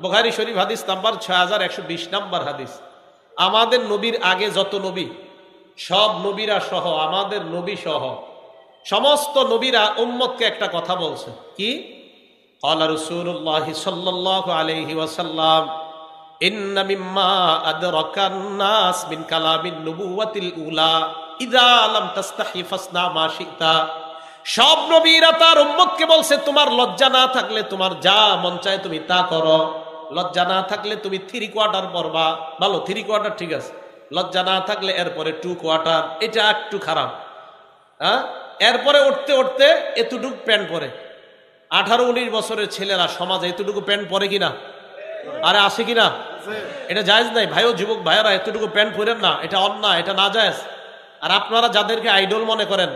বুখারী শরীফ হাদিস number 6120 number হাদিস। আমাদের নবীর আগে যত নবী, সব নবীরা সহ, আমাদের নবী সহ সমস্ত নবীরা উম্মতকে একটা কথা বলছে। কি? ক্বালা রাসূলুল্লাহ সাল্লাল্লাহু আলাইহি ওয়াসাল্লাম ইন্না মিম্মা আদরাকান নাস মিন কালামিন নবুওয়াতিল উলা ইযা লাম তাস্তাহি ফাসনা মা শিতা। সব নবীরা তার উম্মতকে বলছে, তোমার লজ্জা না থাকলে তোমার যা মন চায় তুমি তা করো। লজ্জা না থাকলে তুমি 3 কোয়ার্টার পরবা, ভালো 3 কোয়ার্টার ঠিক আছে। লজ্জা না থাকলে এরপরে 2 কোয়ার্টার, এটা একটু খারাপ। হ্যাঁ, এরপরে উঠতে উঠতে এতটুকু প্যান্ট পরে। 18-19 বছরের ছেলেরা সমাজে এতটুকু প্যান্ট পরে কিনা? আরে আসে কিনা? এটা জায়েজ নাই ভাইও, যুবক ভাইয়েরা এতটুকু প্যান্ট পরেন না, এটা অন্যায়, এটা না জায়েজ। আর আপনারা যাদেরকে আইডল মনে করেন,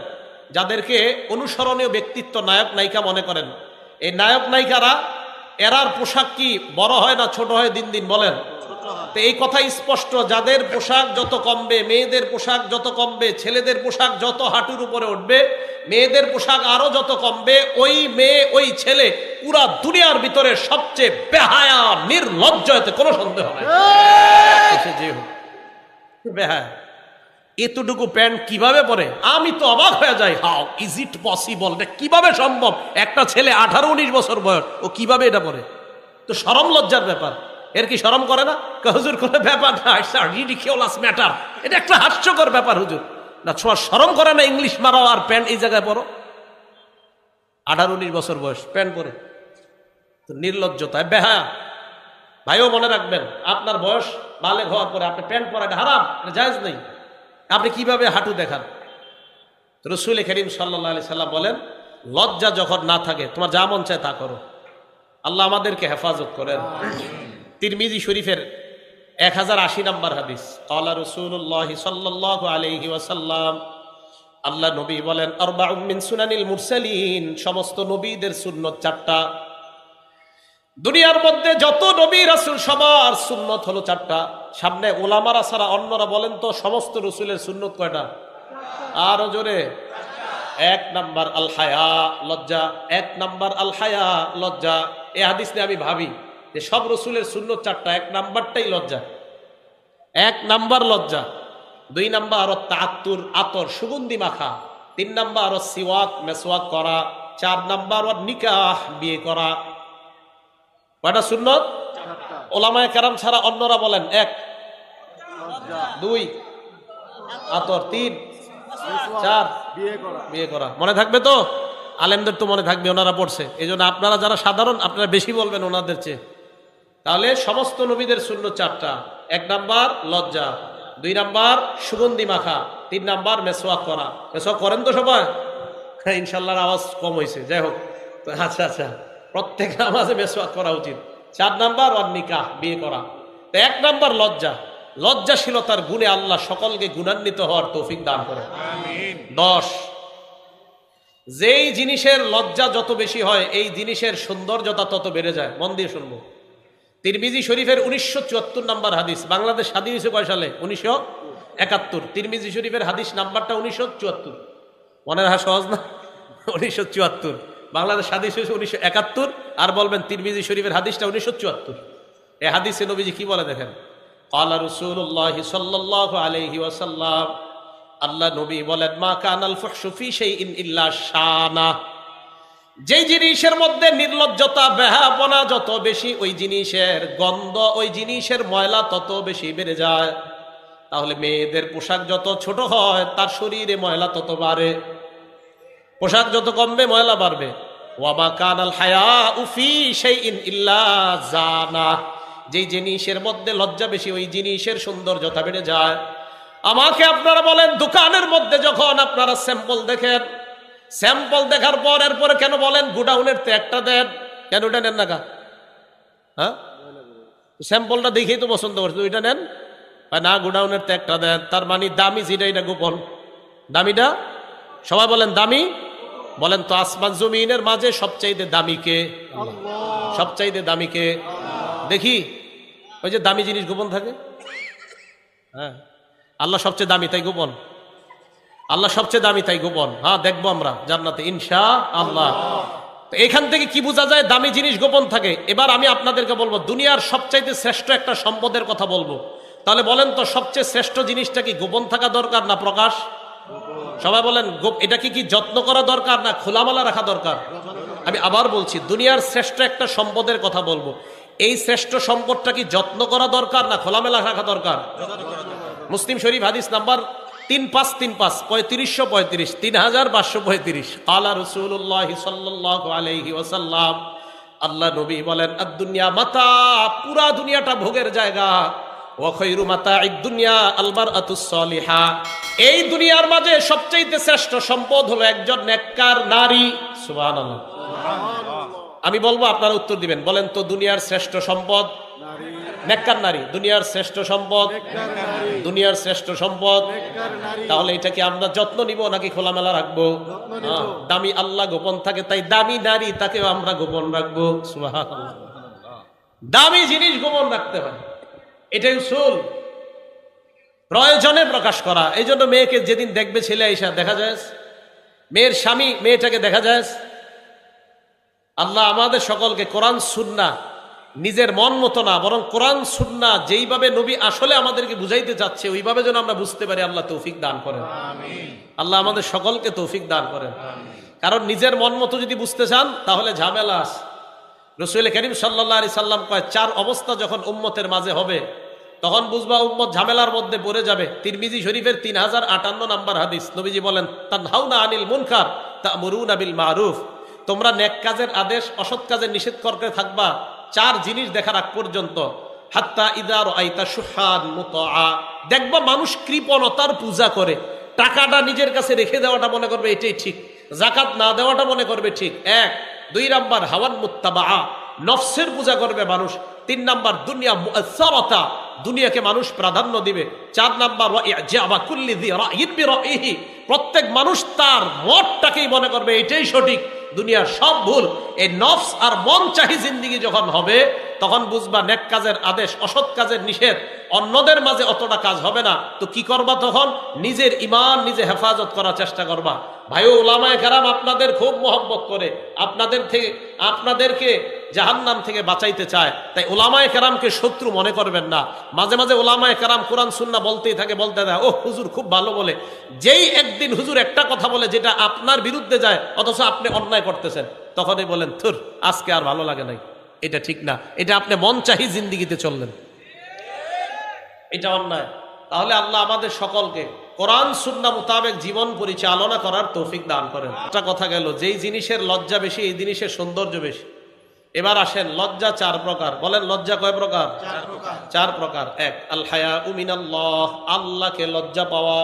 যাদেরকে অনুসরণীয় ব্যক্তিত্ব, নায়ক নায়িকা মনে করেন, এই নায়ক নায়িকারা এরার পোশাক কি বড় হয় না ছোট হয় দিন দিন বলেন? তো এই কথা স্পষ্ট, যাদের পোশাক যত কমবে, মেয়েদের পোশাক যত কমবে, ছেলেদের পোশাক যত হাঁটুর উপরে উঠবে, মেয়েদের পোশাক আরো যত কমবে, ওই মেয়ে ওই ছেলে পুরা দুনিয়ার ভিতরে সবচেয়ে বেহায়া নির্লজ্জ, এতে কোনো সন্দেহ নাই। যে হোক বেহায়া, এতটুকু প্যান্ট কিভাবে পরে? আমি তো অবাক হয়ে যাই, হাউ ইজ ইট পসিবল, কিভাবে সম্ভব? একটা ছেলে 18-19 বছর বয়স, ও কিভাবে এটা পরে? তো শরম লজ্জার ব্যাপার। এর কি শরম করে না? হুজুর কোনো ব্যাপার না, ইটস আ রিডিকিউলাস ম্যাটার, এটা একটা হাস্যকর ব্যাপার হুজুর। না তোমার শরম করে না ইংলিশ মারো আর প্যান্ট এই জায়গায় পরো? 18-19 বছর বয়স প্যান্ট পরে, তো নির্লজ্জতা, বেহায়া। ভাইও মনে রাখবেন, আপনার বয়স বালেগ হওয়ার পরে আপনি প্যান্ট পরা এটা হারাম, এটা জায়েজ নেই। আপনি কিভাবে হাঁটু দেখান? রাসূল করিম সাল্লাল্লাহু আলাইহি সাল্লাম বলেন, লজ্জা যখন না থাকে তোমার যা মন চায় তা করো। আল্লাহ আমাদেরকে হেফাজত করেন। তিরমিজি শরীফের 1080 নম্বর হাদিস। ক্বালা রাসূলুল্লাহ সাল্লাল্লাহু আলাইহি ওয়াসাল্লাম, আল্লাহ নবী বলেন, আরবাউম মিন সুনানিল মুরসালিন, সমস্ত নবীদের সুন্নত 4টা। দুনিয়ার মধ্যে যত নবী রাসূল সবার সুন্নত হলো 4টা। সামনে ওলামারা ছাড়া অন্যরা বলেন তো সমস্ত রসুলের সুন্নত কয়টা? আরো জোরে। 1 নাম্বার আল হায়া, লজ্জা। 1 নাম্বার আল হায়া, লজ্জা। এই হাদিস নিয়ে আমি ভাবি যে সব রসুলের সুন্নত 4টা, 1 নাম্বারটাই লজ্জা। 1 নাম্বার লজ্জা। 2 নাম্বার আরো তাআত্তুর, আতর, সুগন্ধি মাখা। 3 নাম্বার আরো সিওয়াক, মেসওয়াক করা। 4 নাম্বার আর নিকাহ, বিয়ে করা। কয়টা সুন্নত? 4টা। ওলামায়ে কেরাম ছাড়া অন্যরা বলেন 1, 2 আতর, 3, 4 বিয়ে করা। মনে থাকবে তো? আলেমদের তো মনে থাকবে, ওনারা পড়ছে। এই জন্য আপনারা যারা সাধারণ, আপনারা বেশি বলবেন ওনাদের চেয়ে। তাহলে সমস্ত নবীদের সুন্নত 4টা। 1 নাম্বার লজ্জা, 2 নাম্বার সুগন্ধি মাখা, 3 নাম্বার মেসওয়াক করা। মেসওয়াক করেন তো সবাই? হ্যাঁ, ইনশাল্লাহর আওয়াজ কম হয়েছে, যাই হোক। আচ্ছা আচ্ছা, প্রত্যেক নামাজে মেসওয়াক করা উচিত। 4 নাম্বার ওয়ান নিকাহ, বিয়ে করা। তো 1 নাম্বার লজ্জা। লজ্জাশীলতার গুণে আল্লাহ সকলকে গুণান্বিত হওয়ার তৌফিক দান করে। আমিন। 10, যেই জিনিসের লজ্জা যত বেশি হয়, এই জিনিসের সৌন্দর্যতা তত বেড়ে যায়। মন দিয়ে শুনবো। তিরমিজি শরীফের 1974 নাম্বার হাদিস। বাংলাদেশ স্বাধীন হয়েছে কয় সালে? 1971। তিরমিজি শরীফের হাদিস নাম্বারটা 1974। মনে রাখা সহজ না? 1974। বাংলাদেশ স্বাধীন হয়েছে 1971, আর বলবেন তিরমিজি শরীফের হাদিসটা 1974। এই হাদিসে নবীজি কি বলে দেখেন। ক্বালা রাসূলুল্লাহ সাল্লাল্লাহু আলাইহি ওয়াসাল্লাম, আল্লাহ নবী বলেন, মা কানাল ফুহশু ফি শাইইন ইল্লা শানা। যেই জিনিসের মধ্যে নির্লজ্জতা, বেহায়াপনা যত বেশি, ওই জিনিসের গন্ধ, ওই জিনিসের ময়লা তত বেশি বেড়ে যায়। তাহলে মেয়েদের পোশাক যত ছোট হয়, তার শরীরে ময়লা তত বাড়ে। পোশাক যত কমবে, ময়লা বাড়বে। ওয়া মা কানাল হায়াউ ফি শাইইন ইল্লা জানা। যেই জিনিসের মধ্যে লজ্জা বেশি, ওই জিনিসের সৌন্দর্যতা বেড়ে যায়। আমাকে আপনারা বলেন, দোকানের মধ্যে যখন আপনারা স্যাম্পল দেখেন, স্যাম্পল দেখার পর এরপরে কেন বলেন গোডাউনের তো একটা দেন, কেন ওটা নেন না? হ্যাঁ, স্যাম্পলটা দেখেই তো পছন্দ করছে, ওইটা নেন না, গোডাউনের তো একটা দেন। তার মানে দামি যেটা, এটা গোপন। দামিটা সবাই বলেন দামি। বলেন তো আসমান জমিনের মাঝে সবচাইতে দামি কে? সবচাইতে দামি কে? দেখি, ওই যে দামি জিনিস গোপন থাকে। হ্যাঁ, আল্লাহ সবচেয়ে দামি তাই গোপন। আল্লাহ সবচেয়ে দামি তাই গোপন। হ্যাঁ, দেখবো আমরা জান্নাতে ইনশাআল্লাহ। তো এখান থেকে কি বোঝা যায়? দামি জিনিস গোপন থাকে। এবার আমি আপনাদেরকে বলবো দুনিয়ার সবচাইতে শ্রেষ্ঠ একটা সম্পদের কথা বলবো। তাহলে বলেন তো সবচেয়ে শ্রেষ্ঠ জিনিসটা কি গোপন থাকা দরকার না প্রকাশ? সবাই বলেন এটা কি যত্ন করা দরকার না খোলামেলা রাখা দরকার? আমি আবার বলছি দুনিয়ার শ্রেষ্ঠ একটা সম্পদের কথা বলবো। এই শ্রেষ্ঠ সম্পদটা কি যত্ন করা দরকার না খোলামেলা রাখা দরকার? মুসলিম শরীফ হাদিস নাম্বার 3535 3535 3535 আলা রাসূলুল্লাহ সাল্লাল্লাহু আলাইহি ওয়াসাল্লাম, আল্লাহ নবী বলেন আদ-দুনিয়া মাতা, পুরা দুনিয়াটা ভোগের জায়গা। ওয়া খায়রু মাতা'id দুনিয়া আল মারআতুস সালিহা, এই দুনিয়ার মাঝে সবচেয়ে শ্রেষ্ঠ সম্পদ হলো একজন নেককার নারী। সুবহানাল্লাহ। আমি বলবো আপনারা উত্তর দিবেন। বলেন তো দুনিয়ার শ্রেষ্ঠ সম্পদ নেককার নারী। দুনিয়ার শ্রেষ্ঠ সম্পদ দুনিয়ার শ্রেষ্ঠ সম্পদ। তাহলে এটা কি আমরা যত্ন নিব নাকি খোলামেলা রাখবো? দামি আল্লাহ গোপন থাকে, তাই দামি নারী তাকেও আমরা গোপন রাখবো। সুবহানাল্লাহ। দামি জিনিস গোপন রাখতে হয়, এটাই উসুল। প্রয়োজনে প্রকাশ করা। এই জন্য মেয়েকে যেদিন দেখবে ছেলে আইসা দেখা যায়, মেয়ের স্বামী মেয়েটাকে দেখা যায়। আল্লাহ আমাদের সকলকে কোরআন সুন্নাহ নিজের মন মতো না, বরং কোরআন সুন্নাহ যেইভাবে নবী আসলে আমাদেরকে বুঝাইতে চাচ্ছে ওইভাবে যেন আমরা বুঝতে পারি, আল্লাহ তৌফিক দান করেন। আল্লাহ আমাদের সকলকে তৌফিক দান করেন। কারণ নিজের মন মতো যদি বুঝতে চান তাহলে ঝামেলা আছে। রাসূল করিম সাল্লাল্লাহু আলাইহি সাল্লাম কয়, চার অবস্থা যখন উম্মতের মাঝে হবে তখন বুঝবা উম্মত ঝামেলার মধ্যে পড়ে যাবে। তিরমিজি শরীফের 3058 নম্বর হাদিস, নবীজি বলেন তানহাউনা আনিল মুনকার তা'মুরুনা বিল মারুফ, তোমরা নেক কাজের আদেশ অসৎ কাজের নিষেধ করতে থাকবা চার জিনিস দেখার আগ পর্যন্ত। হাত্তা ইযা রাআইতা শুহান মুতাআ, দেখবা মানুষ কৃপণতার পূজা করে। টাকাটা নিজের কাছে রেখে দেওয়াটা মনে করবে এটাই ঠিক, যাকাত না দেওয়াটা মনে করবে ঠিক। এক। দুই নাম্বার হাওয়ান মুত্তাবা, নফসের পূজা করবে মানুষ। তিন নাম্বার দুনিয়া মুআসসারাতা, দুনিয়াকে মানুষ প্রাধান্য দিবে। চার নাম্বার ওয়া ইজাবা কুল্লি যি রাইয়িন বিরাইহি, প্রত্যেক মানুষ তার মতটাকেই মনে করবে এটাই সঠিক, দুনিয়ার সব ভুল। এই নফস আর মন চাহি জিন্দেগি যখন হবে তখন বুঝবা নেক কাজের আদেশ অসৎ কাজের নিষেধ অন্যদের মাঝে অতটা কাজ হবে না। তো কি করবা তখন? নিজের ঈমান নিজে হেফাজত করার চেষ্টা করবা। ভাইও উলামায়ে কেরাম আপনাদের খুব মহব্বত করে, আপনাদেরকে জাহান্নাম থেকে বাঁচাইতে চায়। তাই উলামায়ে কেরামকে শত্রু মনে করবেন না। মাঝে মাঝে উলামায়ে কেরাম কোরআন সুন্নাহ বলতেই থাকে, বলতে দেয় ও হুজুর খুব ভালো বলে। যেই একদিন হুজুর একটা কথা বলে যেটা আপনার বিরুদ্ধে যায় অথচ আপনি অন্যায় করতেছেন, তখনই বলেন থুর আজকে আর ভালো লাগে নাই, এটা ঠিক না, এটা আপনি মন চাহি জিন্দেগিতে চললেন, এটা অন্যায়। তাহলে আল্লাহ আমাদের সকলকে কোরআন সুন্নাহ মোতাবেক জীবন পরিচালনা করার তৌফিক দান করেন। একটা কথা গেল, যেই জিনিসের লজ্জা বেশি এই জিনিসের সৌন্দর্য বেশি। এবার আসেন লজ্জা চার প্রকার। বলেন লজ্জা কয় প্রকার? চার প্রকার। এক, আল হায়াউ মিনাল্লাহ, আল্লাহকে লজ্জা পাওয়া।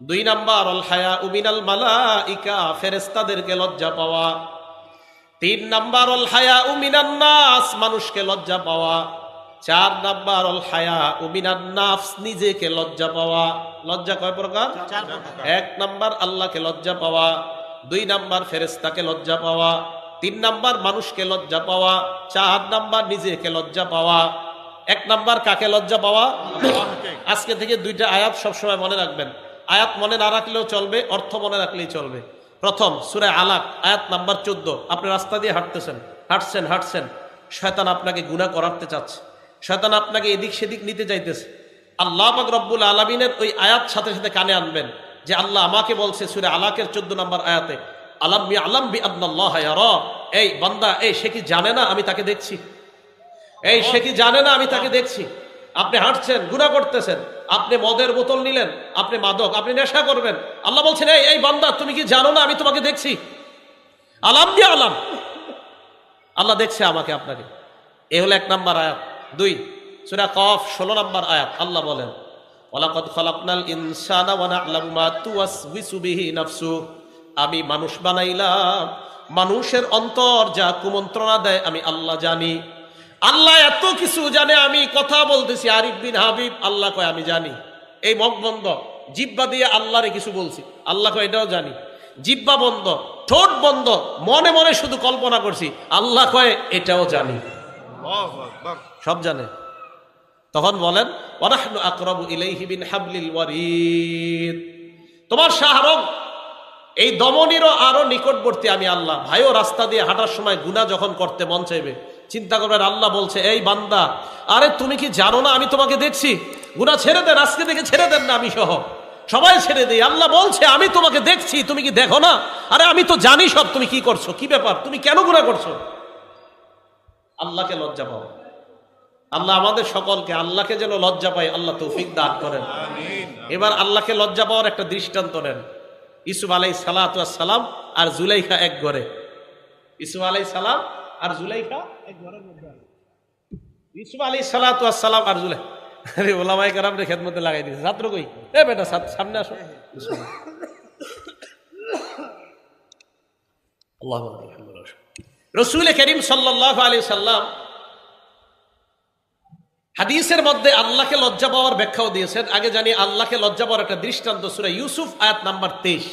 দুই নাম্বার আল হায়াউ মিনাল মালাইকা, ফেরেশতাদেরকে লজ্জা পাওয়া। তিন নাম্বার আল হায়াউ মিনান নাস, মানুষকে লজ্জা পাওয়া। চার নাম্বার আল হায়াউ মিনান নাফস, নিজেকে লজ্জা পাওয়া। লজ্জা কয় প্রকার? এক নাম্বার আল্লাহকে লজ্জা পাওয়া, দুই নাম্বার ফেরেশতাকে লজ্জা পাওয়া, তিন নাম্বার মানুষকে লজ্জা পাওয়া, চার নাম্বার নিজেকে লজ্জা পাওয়া। এক নাম্বার কাকে লজ্জা পাওয়া? আজকে থেকে দুইটা আয়াত সবসময় মনে রাখবেন। আয়াত মনে না রাখলেও চলবে, অর্থ মনে রাখলেই চলবে। প্রথম সূরা আলাক আয়াত নাম্বার 14। আপনি রাস্তা দিয়ে হাঁটছেন, শয়তান আপনাকে গুনাহ করাতে চাচ্ছে, শয়তান আপনাকে এদিক সেদিক নিতে চাইতেছে। আল্লাহ পাক রব্বুল আলামিনের ওই আয়াত সাথে সাথে কানে আনবেন যে আল্লাহ আমাকে বলছে সূরা আলাকের 14 নম্বর আয়াতে, আলাম ইয়ালাম বিআন্নাল্লাহ ইয়ারা, এই বান্দা, এই সে কি জানে না আমি তাকে দেখছি? এই সে কি জানে না আমি তাকে দেখছি? আপনি হাঁটছেন, গুনাহ করতেছেন, আপনি মদের বোতল নিলেন, আপনি মাদক, আপনি নেশা করবেন, আল্লাহ বলছেন এই বান্দা তুমি কি জানো না আমি তোমাকে দেখছি? আলাম বিআলাম, আল্লাহ দেখছে আমাকে আপনাকে। এই হলো এক নাম্বার আয়াত। দুই, সূরা কফ 16 নম্বর আয়াত, আল্লাহ বলেন ওয়ালাকাদ খালাকনাল ইনসানা ওয়া না'লামু মা তুওয়াসওয়িসু বিহি নাফসু, আমি মানুষ বানাইলাম, মানুষের অন্তর যা কুমন্ত্রণা দেয় আমি আল্লাহ জানি। আল্লাহ এত কিছু জানে, আমি কথা বলতেছি আরিফ বিন হাবিব, আল্লাহ কয় আমি জানি। এই মুখ বন্ধ, জিহ্বা দিয়ে আল্লাহরে কিছু বলছি, আল্লাহ কয় এটাও জানি। জিহ্বা বন্ধ, ঠোঁট বন্ধ, মনে মনে শুধু কল্পনা করছি, আল্লাহ কয় এটাও জানি, সব জানে। তখন বলেন ওয়ানাহনু আকরাবু ইলাইহি মিন হাবলিল ওয়ারিদ, তোমার শাহরগ এই দমনেরও আরো নিকটবর্তী আমি আল্লাহ। ভাইও রাস্তা দিয়ে হাঁটার সময় গুনাহ যখন করতে মন চাইবে, চিন্তা করবেন আল্লাহ বলছে, এই বান্দা, আরে তুমি কি জানো না আমি তোমাকে দেখছি? গুনাহ ছেড়ে দেন, আজকে থেকে ছেড়ে দেন না, আমি সহ সবাই ছেড়ে দেই। আল্লাহ বলছে আমি তোমাকে দেখছি, তুমি কি দেখো না? আরে আমি তো জানি সব, তুমি কি করছো, কি ব্যাপার, তুমি কেন গুনাহ করছো? আল্লাহকে লজ্জা পাও। আল্লাহ আমাদের সকলকে আল্লাহকে যেন লজ্জা পাই আল্লাহ তৌফিক দান করেন। এবার আল্লাহকে লজ্জা পাওয়ার একটা দৃষ্টান্ত নেন। ইউসুফ আলাইহিস সালাম আর জুলাইখা এক ঘরে। ইউসুফ আলাইহিস সালাম আর জুলাইখা এক ঘরের মধ্যে। ইউসুফ আলাইহিস সালাম আর জুলাইখা, আরে ওলামায়ে কেরামরে খেদমতে লাগাই দিয়েছে। ছাত্র কই? এ বেটা সামনে আসো। আল্লাহু আকবার। রাসূল করিম সাল্লাল্লাহু আলাইহি সাল্লাম হাদিসের মধ্যে আল্লাহকে লজ্জা পাওয়ার ব্যাখ্যাও দিয়েছেন। আগে জানি আল্লাহকে লজ্জা পাওয়ার একটা দৃষ্টান্ত সূরা ইউসুফ আয়াত নাম্বার 23।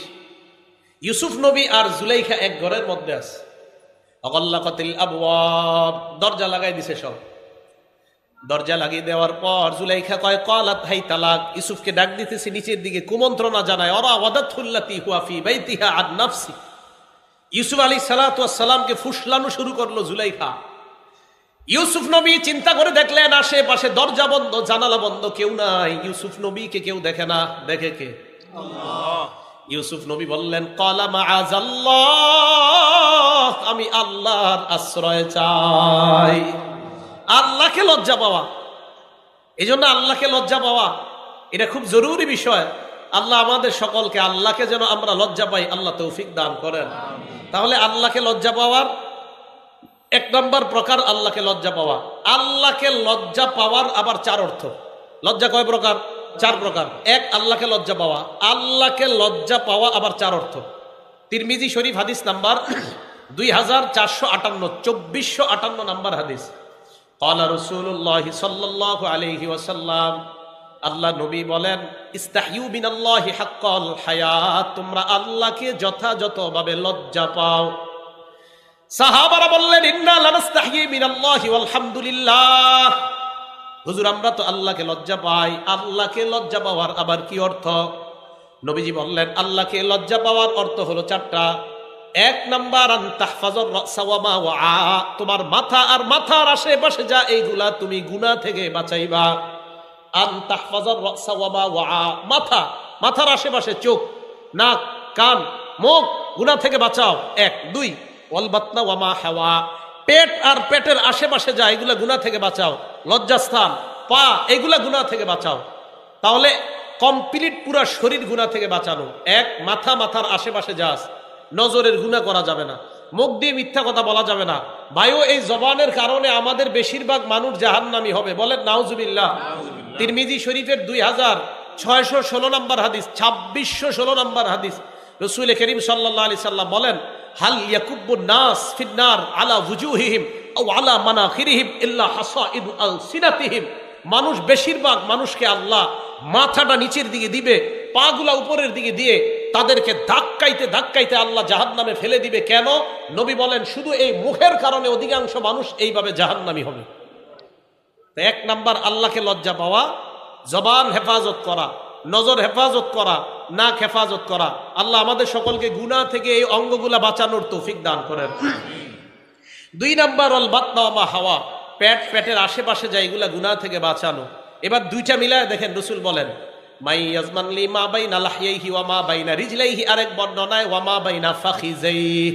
ইউসুফ নবী আর জুলাইখা এক ঘরের মধ্যে আছে। অগল্লাকাতিল আবওয়াব, দরজা লাগাই দিছে সব। দরজা লাগিয়ে দেওয়ার পর জুলাইখা কয় ক্বালাত হাই তালাক, ইউসুফকে ডাক দিতেছে নিচের দিকে, কুমন্ত্রণা জানায়। ওরা ওয়াদাতুল্লাতি হুয়া ফি বাইতিহা আন নাফসি। ইউসুফ আলাইহিস সালামকে ফুসলানো শুরু করলো জুলাইখা। ইউসুফ নবী চিন্তা করে দেখলেন আশেপাশে দরজা বন্ধ, জানালা বন্ধ, কেউ নাই। ইউসুফ নবীকে কেউ দেখে না, দেখে কে? আল্লাহ। ইউসুফ নবী বললেন ক্বালা মাআযাল্লাহ, আমি আল্লাহর আশ্রয় চাই। আল্লাহকে লজ্জা পাওয়া, এই জন্য আল্লাহকে লজ্জা পাওয়া এটা খুব জরুরি বিষয়। আল্লাহ আমাদের সকলকে আল্লাহকে যেন আমরা লজ্জা পাই আল্লাহ তৌফিক দান করেন। তাহলে আল্লাহকে লজ্জা পাওয়ার এক নম্বর প্রকার আল্লাহকে লজ্জা পাওয়া। আল্লাহকে লজ্জা পাওয়ার আবার চার অর্থ। লজ্জা কয় প্রকার? চার প্রকার। এক, আল্লাহকে লজ্জা পাওয়া। আল্লাহকে লজ্জা পাওয়া আবার চার অর্থ। তিরমিজি শরীফ হাদিস নাম্বার 2458, 2458 নাম্বার হাদিস। ক্বালা রাসূলুল্লাহ সাল্লাল্লাহু আলাইহি ওয়াসাল্লাম, আল্লাহ নবী বলেন ইস্তাহিউ মিনাল্লাহি হাক্কাল হায়াত, তোমরা আল্লাহকে যথাযথভাবে লজ্জা পাও। সাহাবারা বললেন ইন্না লানাস্তাহি মিনাল্লাহি ওয়ালহামদুলিল্লাহ, হুজুর আমরা তো আল্লাহকে লজ্জা পাই। আল্লাহকে লজ্জা পাওয়ার আবার কি অর্থ? নবীজি বললেন আল্লাহকে লজ্জা পাওয়ার অর্থ হলো চারটা। এক নাম্বার আন তাহফাজুর রাসা ওয়া মা ওয়া, তোমার মাথা আর মাথার আশেপাশে যা এইগুলা তুমি গুনাহ থেকে বাঁচাইবা। আন তাহফাজুর রাসা ওয়া মা ওয়া, মাথা, মাথার আশেপাশে চোখ, নাক, কান, মুখ গুনাহ থেকে বাঁচাও। এক। দুই, ওয়াল বাতনা ওয়া মা হাওয়া, পেট আর পেটের আশেপাশে যা এগুলা গুনাহ থেকে বাঁচাও। লজ্জাস্থান, পা, এগুলা গুনাহ থেকে বাঁচাও। তাহলে কমপ্লিট পুরা শরীর গুনাহ থেকে বাঁচানো। এক, মাথা, মাথার আশেপাশে যা আছে। নজরের গুনাহ করা যাবে না, মুখ দিয়ে মিথ্যা কথা বলা যাবে না। ভাইও এই জবানের কারণে আমাদের বেশিরভাগ মানুষ জাহান্নামী হবে, বলেন নাউজুবিল্লাহ। তিরমিজি শরীফের 2616 নম্বর হাদিস, 2616 নম্বর হাদিস, রাসূল করিম সাল্লাল্লাহু আলাইহি সাল্লাম বলেন হাল ইয়াকুব্বুন নাস ফিন্নার আলা ওয়ুজুহিহিম আও আলা মানাখিরিহিম ইল্লা হাসাইদু আলসিনাতিহিম, মানুষ বেশিরভাগ মানুষকে আল্লাহ মাথাটা নিচের দিকে দিবে, পাগুলা উপরের দিকে দিয়ে তাদেরকে ধাক্কাইতে ধাক্কাইতে আল্লাহ জাহান্নামে ফেলে দিবে। কেন? নবী বলেন শুধু এই মুখের কারণে অধিকাংশ মানুষ এইভাবে জাহান্নামী হবে। এক নাম্বার আল্লাহকে লজ্জা পাওয়া, জবান হেফাজত করা, নজর হেফাজত করা, নাক হেফাজত করা। আল্লাহ আমাদের সকলকে গুনাহ থেকে এই অঙ্গগুলা বাঁচানোর তৌফিক দান করেন। দুই নাম্বার ওয়াল বাতনা ওয়া মা হাওয়া, পেট, পেটের আশেপাশে যা এগুলা গুনাহ থেকে বাঁচানো। এবার দুইটা মিলায় দেখেন, রাসূল বলেন মাই ইয়াজমানলি মা বাইনা লাহইহি ওয়া মা বাইনা রিজলাইহি, আরেক বর্ণনায় ওয়া মা বাইনা ফাখিজাইহি।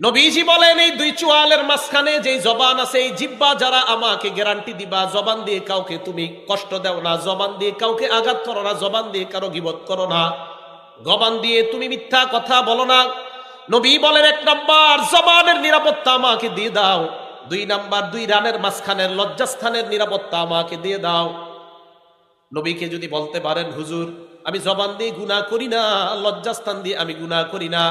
নবীজি বলেন এই দুই চোয়ালের মাঝখানে যেই জবান আছে, এই জিহ্বা, যারা আমাকে গ্যারান্টি দিবা জবান দিয়ে কাউকে তুমি কষ্ট দাও না, জবান দিয়ে কাউকে আঘাত করো না, জবান দিয়ে কারো গীবত করো না, জবান দিয়ে তুমি মিথ্যা কথা বলো না। নবী বলেন এক নাম্বার জবানের নিরাপত্তা আমাকে দিয়ে দাও। দুই নাম্বার দুই রানের মাঝখানের লজ্জাস্থানের নিরাপত্তা আমাকে দিয়ে দাও। নবীকে যদি বলতে পারেন হুজুর আমি জবান দিয়ে গুনাহ করি না, লজ্জাস্থান দিয়ে আমি গুনাহ করি না,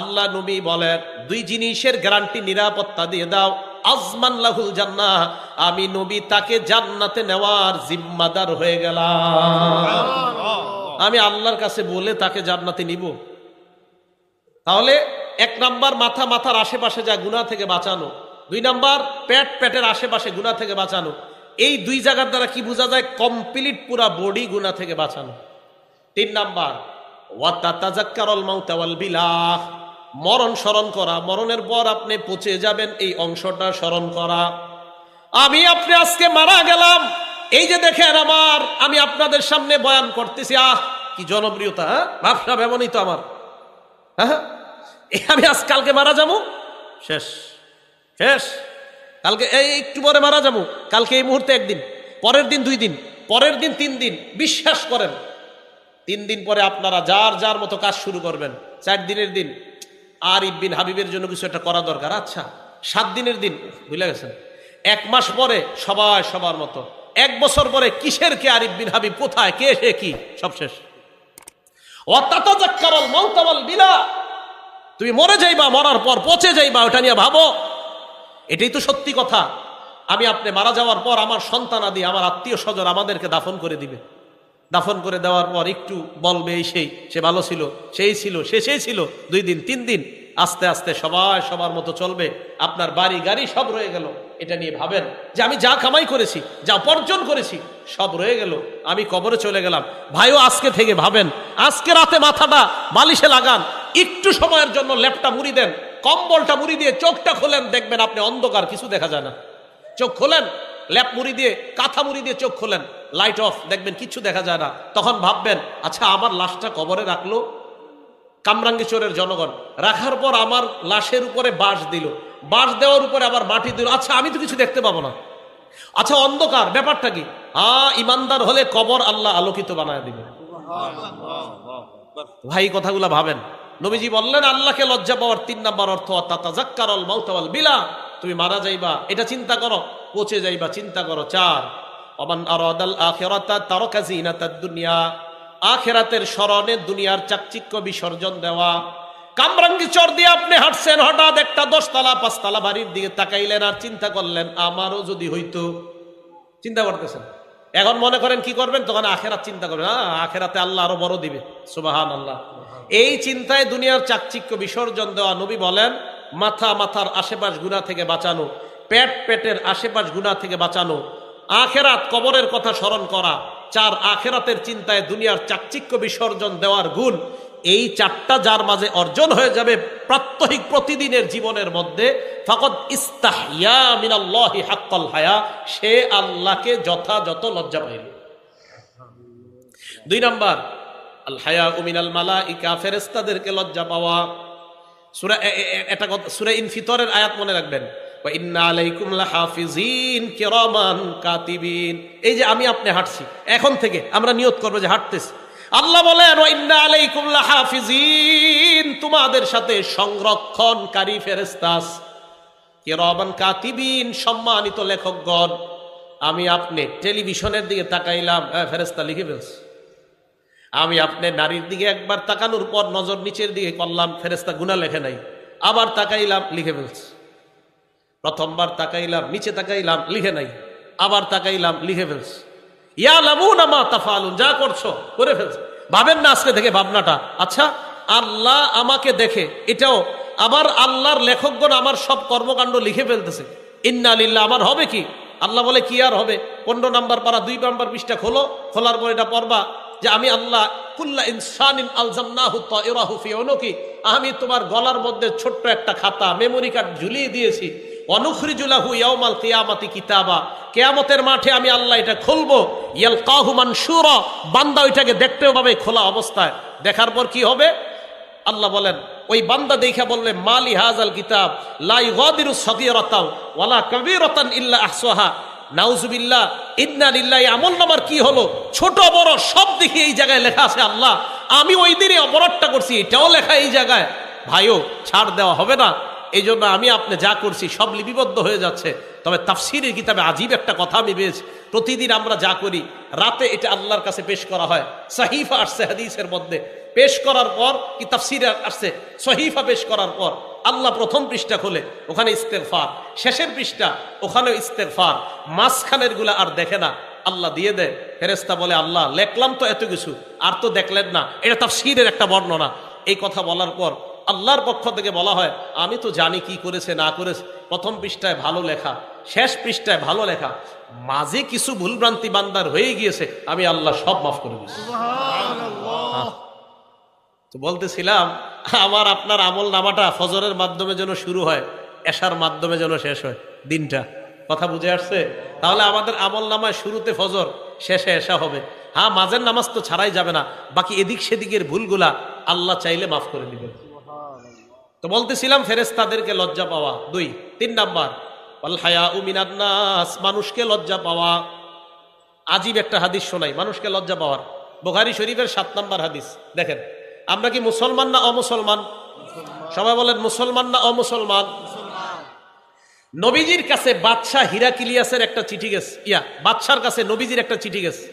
আল্লাহ নবী বলেন দুই জিনিসের গ্যারান্টি, নিরাপত্তা দিয়ে দাও। আজমান লাহুল জান্নাহ, আমি নবী তাকে জান্নাতে নেওয়ার জিম্মাদার হয়ে গেলাম। আমি আল্লাহর কাছে বলে তাকে জান্নাতে নিব। তাহলে এক নাম্বার মাথা, মাথার আশেপাশে যা গুনাহ থেকে বাঁচানো। দুই নাম্বার পেট, পেটের আশেপাশে গুনাহ থেকে বাঁচানো। এই দুই জায়গার দ্বারা কি বোঝা যায়? কমপ্লিট পুরা বডি গুনাহ থেকে বাঁচানো। তিন নাম্বার ওয়া তাতাযাক্কারুল মাউতা ওয়াল বিলাহ, মরণ স্মরণ করা, মরণের পর আপনি পচে যাবেন এই অংশটা স্মরণ করা। আমি আপনি আজকে মারা গেলাম, এই যে দেখেন আমি আপনাদের সামনে বয়ান করতেছি, কি জনপ্রিয়তা, হ্যাঁ ভাবনা এমনই তো আমার, হ্যাঁ আমি আজ কালকে মারা যাবো, শেষ শেষ, কালকে এই একটু পরে মারা যাবো, কালকে এই মুহূর্তে একদিন, পরের দিন 2 দিন, পরের দিন 3 দিন। বিশ্বাস করেন 3 দিন পরে আপনারা যার যার মতো কাজ শুরু করবেন। 4 দিনের দিন আরিফ বিন হাবিবের জন্য কিছু একটা করা দরকার, আচ্ছা 7 দিনের দিন ভুলে গেছেন। 1 মাস পরে সবাই সবার মতো, 1 বছর পরে কিসের কে আরিফ বিন হাবিব, কোথায় কে সে কি, সব শেষ। ওয়া তাতাযাক্কারুল মাউতা ওয়াল বিলা, তুমি মরে যাইবা, মরার পর পচে যাইবা, ওটা নিয়ে ভাবো। এটাই তো সত্যি কথা। আমি আপনি মারা যাওয়ার পর আমার সন্তানাদি, আমার আত্মীয় স্বজন আমাদেরকে দাফন করে দিবে। দাফন করে দেওয়ার পর একটু বলবে এই সেই, সে ভালো ছিল, সেই ছিল, সেই ছিল, 2 দিন 3 দিন, আস্তে আস্তে সবাই সবার মতো চলবে। আপনার বাড়ি গাড়ি সব রয়ে গেল। এটা নিয়ে ভাবেন যে আমি যা কামাই করেছি, যা উপার্জন করেছি, সব রয়ে গেল, আমি কবরে চলে গেলাম। ভাইও আজকে থেকে ভাবেন, আজকে রাতে মাথাটা বালিশে লাগান, একটু সময়ের জন্য ল্যাপটা মুড়ি দেন, কম্বলটা মুড়ি দিয়ে চোখটা খোলেন, দেখবেন আপনি অন্ধকার, কিছু দেখা যায় না। চোখ খোলেন, ল্যাপ মুড়ি দিয়ে, কাঁথা মুড়ি দিয়ে চোখ খোলেন, লাইট অফ, দেখবেন কিছু দেখা যায় না। তখন ভাববেন, আচ্ছা আমার লাশটা কবরে রাখলো কামরাঙ্গীরচরের জনগণ, রাখার পর আমার লাশের উপরে বাঁশ দিল, বাঁশ দেওয়ার উপরে আবার মাটি দিল, আচ্ছা আমি তো কিছু দেখতে পাবো না, আচ্ছা অন্ধকার, ব্যাপারটা কি? ইমানদার হলে কবর আল্লাহ আলোকিত বানায় দিবে। ভাই কথাগুলা ভাবেন। নবীজি বললেন আল্লাহকে লজ্জা পাওয়ার 3 নাম্বার অর্থ তাতাযাক্কারুল মাউতা ওয়াল বিলা, তুমি মারা যাইবা এটা চিন্তা করো, পচে যাইবা চিন্তা করো। 4 ওমান আরাদাল আখিরাতা তারাকা জিনাতাদ দুনিয়া, আখিরাতের স্মরণে দুনিয়ার চাকচিক্য বিসর্জন দেওয়া। কামরাঙ্গীরচর দিয়ে আপনি হাঁটছেন, হঠাৎ একটা 10 তলা 5 তলা বাড়ির দিকে তাকাইলেন আর চিন্তা করলেন আমারও যদি হইতো, চিন্তা করতেছেন। এখন মনে করেন কি করবেন, তখন আখেরাত চিন্তা করবেন, আখেরাতে আল্লাহ আরো বড় দিবে, সুবহানাল্লাহ। এই চিন্তায় দুনিয়ার চাকচিক্য বিসর্জন দেওয়া। নবী বলেন মাথার আশেপাশ গুনাহ থেকে বাঁচানো, পেটের আশেপাশ গুনাহ থেকে বাঁচানো, আখেরাত কবরের কথা স্মরণ করা। 4 আখেরাতের চিন্তায় দুনিয়ার চাকচিক্য বিসর্জন দেওয়ার গুণ। এই 4টা যার মাঝে অর্জন হয়ে যাবে প্রাত্যহিক প্রতিদিনের জীবনের মধ্যে, ফাকাদ ইস্তাহইয়া মিনাল্লাহি হাক্কাল হায়া, সে আল্লাহকে যথাযথ লজ্জা পাইল। 2 নাম্বার আল হায়া মিনাল মালাইকা, ফেরেশতাদেরকে লজ্জা পাওয়া। সূরা এটা সূরা ইনফিতরের আয়াত মনে রাখবেন, ওয়া ইন্না আলাইকুম লাহাফিজিন কিরামান কাতিবিন। এই যে আমি আপনি হাঁটছি, এখন থেকে আমরা নিয়ত করব যে হাঁটতেছি। আল্লাহ বলেন ওয়া ইন্না আলাইকুম লাহাফিজিন, তোমাদের সাথে সংরক্ষণকারী ফেরেশতা আছে, কিরামান কাতিবিন, সম্মানিত লেখকগণ। আমি আপনি টেলিভিশনের দিকে তাকাইলাম, ফেরেশতা লিখে ফেলছে। আমি আপনি নারীর দিকে একবার তাকানোর পর নজর নিচের দিকে করলাম, ফেরেশতা গুনাহ লেখে নাই, আবার তাকাইলাম লিখে ফেলছে। প্রথমবার তাকাইলাম, নিচে তাকাইলাম, লিখে নাই, আবার তাকাইলাম, লিখে ফেলছে। ইয়ালামুনা মা তাফআলুন, যা করছো করে ফেলছে। ভাবেন না আজকে থেকে ভাবনাটা, আচ্ছা আল্লাহ আমাকে দেখে, এটাও আবার আল্লাহর লেখকগণ আমার সব কর্মকাণ্ড লিখে ফেলতেছে। ইন্না লিল্লাহ, আমার হবে কি? আল্লাহ বলে কি আর হবে? 15 নাম্বার পারা 2 নাম্বার পৃষ্ঠা খোলো, খোলার পর এটা পড়বা যে আমি আল্লাহ কুল্লা ইনসানিন আলজামনাহু তাইরাহু ফি উনুকি, আমি তোমার গলার মধ্যে ছোট্ট একটা খাতা মেমোরি কার্ড ঝুলিয়ে দিয়েছি। অনুখরিজু লাহু ইয়াউমাল কিয়ামাতি কিতাবা, কিয়ামতের মাঠে আমি আল্লাহ এটা খুলবো। ইয়ালকাহু মানশুরা, বান্দা ওইটাকে দেখতে পাবে খোলা অবস্থায়। দেখার পর কি হবে? আল্লাহ বলেন ওই বান্দা দেখা বলবে মালি হাযাল কিতাব লা ইগাদিরু সাগীরাতাও ওয়ালা কাবীরাতান ইল্লা আহসাহা, নাউজুবিল্লাহ, ইন্না লিল্লাহি। আমলনামার কি হলো, ছোট বড় সব দেখি এই জায়গায় লেখা আছে। আল্লাহ আমি ওই দিনে অপরাধটা করছি, এটাও লেখা এই জায়গায়। ভাইও ছাড় দেওয়া হবে না। এই জন্য আমি আপনি যা করছি সব লিপিবদ্ধ হয়ে যাচ্ছে। তবে তাফসীরের কিতাবে আজীব একটা কথা আমি পেয়েছি, প্রতিদিন আমরা যা করি রাতে এটা আল্লাহর কাছে পেশ করা হয়। সহিফা আসছে হাদিসের মধ্যে, পেশ করার পর কি তাফসীরে আসছে, সহিফা পেশ করার পর আল্লাহ প্রথম পৃষ্ঠা খোলে, ওখানে ইস্তেগফার, শেষের পৃষ্ঠা ওখানেও ইস্তেগফার, মাঝখানের গুলা আর দেখে না, আল্লাহ দিয়ে দেয়। ফেরেশতা বলে আল্লাহ লেখলাম তো এত কিছু, আর তো দেখলেন না। এটা তাফসীরের একটা বর্ণনা। এই কথা বলার পর আল্লাহর পক্ষ থেকে বলা হয় আমি তো জানি কি করেছে না করেছে। প্রথম পৃষ্ঠায় ভালো লেখা, শেষ পৃষ্ঠায় ভালো লেখা, মাঝে কিছু ভুলভ্রান্তি বান্দার হয়ে গিয়েছে, আমি আল্লাহ সব মাফ করে দিয়েছি। তো বলতেছিলাম আমার আপনার আমল নামাটা ফজরের মাধ্যমে যেন শুরু হয়, এশার মাধ্যমে যেন শেষ হয় দিনটা। কথা বুঝে আসছে? তাহলে আমাদের আমল নামায় শুরুতে ফজর, শেষে এশা হবে। হ্যাঁ, মাঝের নামাজ তো ছাড়াই যাবে না, বাকি এদিক সেদিকের ভুলগুলা আল্লাহ চাইলে মাফ করে দিবেন। তো বলতেছিলাম ফেরেশতাদেরকে লজ্জা পাওয়া 2। 3 নাম্বার ওয়াল হায়াউ মিনান নাস, মানুষকে লজ্জা পাওয়া। আজীব একটা হাদিস শোনাই মানুষকে লজ্জা পাওয়ার, বুখারী শরীফের 7 নাম্বার হাদিস। দেখেন, আমরা কি মুসলমান না অমুসলমান? সবাই বলেন মুসলমান না অমুসলমান? নবীজির কাছে বাদশাহ হিরাকিলিয়াসের একটা চিঠি গেছে, বাদশার কাছে নবীজির একটা চিঠি গেছে।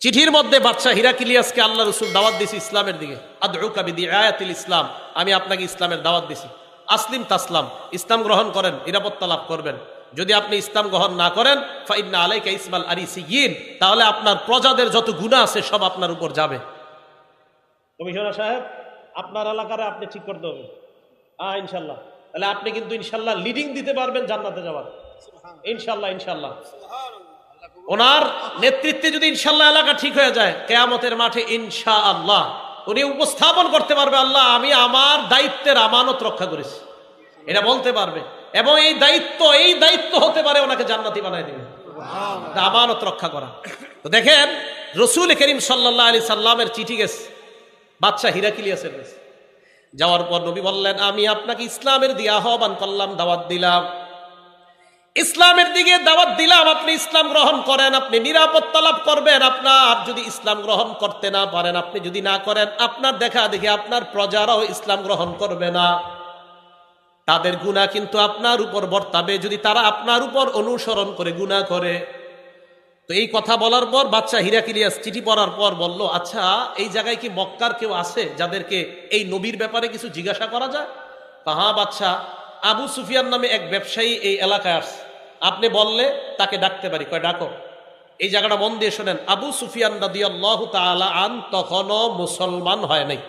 চিঠির মধ্যে বাদশাহ হিরাকিলিয়াসকে আল্লাহ রাসূল দাওয়াত দিয়েছে ইসলামের দিকে। আদউকা বিদিআয়াতিল ইসলাম, আমি আপনাকে ইসলামের দাওয়াত দিছি। আসলিম তাসলাম, ইসলাম গ্রহণ করেন, নিরাপত্তা লাভ করবেন। যদি আপনি ইসলাম গ্রহণ না করেন ফাইন্না আলাইকা ইসমাল আরিসিয়িন, তাহলে আপনার প্রজাদের যত গুনাহ আছে সব আপনার উপর যাবে। কমিশনার সাহেব, আপনার এলাকারে আপনি ঠিক করতে হবে। ইনশাল্লাহ, তাহলে আপনি কিন্তু ইনশাল্লাহ লিডিং দিতে পারবেন জান্নাতে যাওয়ার। ইনশাল্লাহ ইনশাল্লাহ ওনার নেতৃত্বে যদি ইনশাল্লাহ এলাকা ঠিক হয়ে যায়, কিয়ামতের মাঠে ইনশাআল্লাহ উনি উপস্থাপন করতে পারবে, আল্লাহ আমি আমার দায়িত্বের আমানত রক্ষা করেছি, এটা বলতে পারবে। এবং এই দায়িত্ব হতে পারে ওনাকে জান্নাতি বানায় দিবে, আমানত রক্ষা করা। তো দেখেন, রাসূল করিম সাল্লাল্লাহু আলাইহি সাল্লামের চিঠি গেছে বাদশা হিরাকিলিয়াসের কাছে। যাওয়ার পর নবী বললেন, আমি আপনাকে ইসলামের দিয়ে আহ্বান করলাম, দাওয়াত দিলাম, ইসলামের দিকে দাওয়াত দিলাম। আপনি ইসলাম গ্রহণ করেন, আপনি নিরাপত্তা লাভ করবেন। আপনার যদি ইসলাম গ্রহণ করতে না পারেন, আপনি যদি না করেন, আপনার দেখা দেখে আপনার প্রজারাও ইসলাম গ্রহণ করবে না, তাদের গুনাহ কিন্তু আপনার উপর বর্তাবে যদি তারা আপনার উপর অনুসরণ করে গুনাহ করে। তো এই কথা বলার পর বাদশা হিরাকিলিয়াস চিঠি পড়ার পর বলল, আচ্ছা এই জায়গায় কি মক্কার কেউ আছে যাদেরকে এই নবীর ব্যাপারে কিছু জিজ্ঞাসা করা যায়? হ্যাঁ বাদশা, আবু সুফিয়ান নামে এক ব্যবসায়ী এই এলাকায় আসছে, আপনি বললে তাকে ডাকতে পারি। কয় ডাকো। এই জায়গাটা মন দিয়ে শোনেন, আবু সুফিয়ান রাদিয়াল্লাহু তাআলা আন তখনও মুসলমান হয় নাই।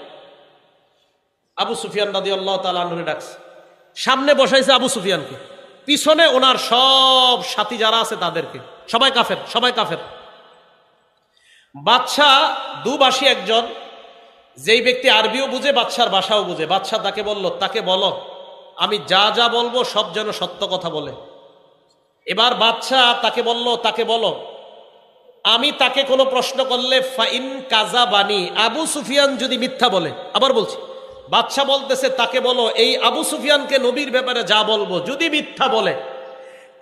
আবু সুফিয়ান রাদিয়াল্লাহু তাআলা আনহুকে ডাকছে, সামনে বসাইছে আবু সুফিয়ানকে, পিছনে ওনার সব সাথী যারা আছে তাদেরকে, সবাই কাফের, সবাই কাফের। বাদশাহ দুভাষী একজন, যেই ব্যক্তি আরবিও বুঝে বাদশার ভাষাও বুঝে। বাদশাহ তাকে বলো আমি যা যা বলবো সব যেন সত্য কথা বলে। এবার বাদশাহ তাকে বলো আমি তাকে কোনো প্রশ্ন করলে ফাইন কাযাবানি, আবু সুফিয়ান যদি মিথ্যা বলে। আবার বলছি, বাদশাহ বলতেছে তাকে বলো এই আবু সুফিয়ানকে নবীর ব্যাপারে যা বলবো যদি মিথ্যা বলে,